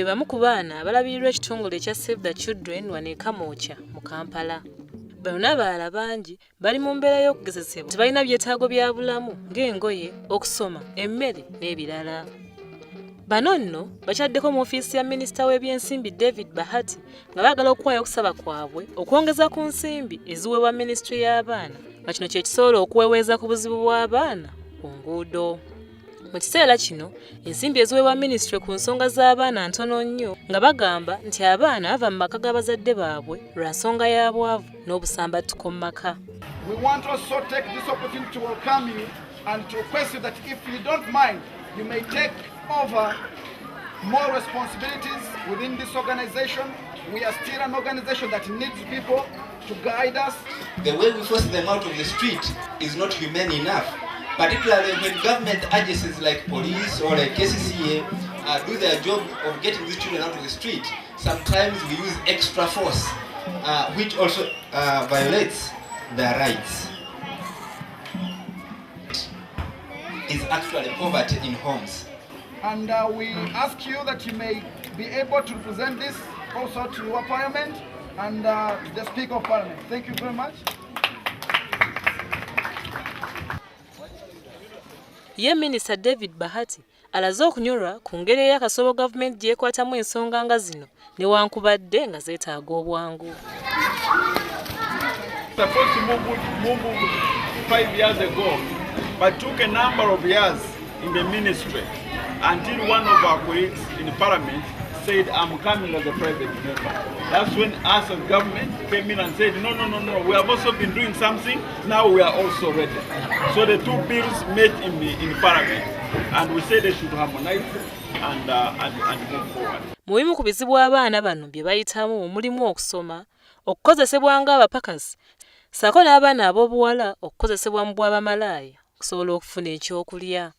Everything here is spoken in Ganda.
be bamu ku baana abalabirirwa ekitongole ekya Save the Children wano e Kamwokya mu Kampala. Bano n'abalala bangi bali mu mbeera y'okugezesebwa tebalina byetaago bya bulamu ng'engoye, okusoma, emmere n'ebirala. Bano nno bakyaddeko mu ofiisi ya Minisita w'ebyensimbi David Bahati nga baagala okuwaayo okusaba kwabwe okwongeza ku nsimbi eziweebwa Minisitule y'Abaana nga kino kye kisobola okuweweeza ku buzibu bw'abaana ku nguudo. Mu kiseera kino, ensimbi eziweebwa Minisitule ku nsonga z'abaana ntono nnyo nga bagamba nti abaana bava mu maka g'abazadde baabwe lwa nsonga ya bwavu n'obusambattuko mu maka. We want also take this opportunity to welcome you and to request you that if you don't mind, you may take over more responsibilities within this organization. We are still an organization that needs people to guide us. The way we force them out of the street is not humane enough. Particularly when government agencies like police or like KCCA do their job of getting these children out of the street, sometimes we use extra force, which also violates their rights. It's actually poverty in homes. And we ask you that you may be able to present this also to your parliament and the Speaker of Parliament. Thank you very much. Ye Minisita David Bahati alaze okunyolwa ku ngeri ey'akasobo gavumenti gyekwatamu ensonga nga zino newankubadde nga zeetaaga obwangu. Supposed to move 5 years ago, but took a number of years in the ministry until one of our colleagues in the parliament said, I'm coming as a private member. That's when us as government came in and said, no, we have also been doing something, now we are also ready. So the two bills met in parliament and we said they should harmonize and move forward. Mu bimu ku bizibu abaana bano bye bayitamu mulimu okusoma, okukozesebwa ng'abapakasi, ssaako n'abaana ab'obuwala okukozesebwa mu bw'abamalaaya okusobola okufuna ekyokulya.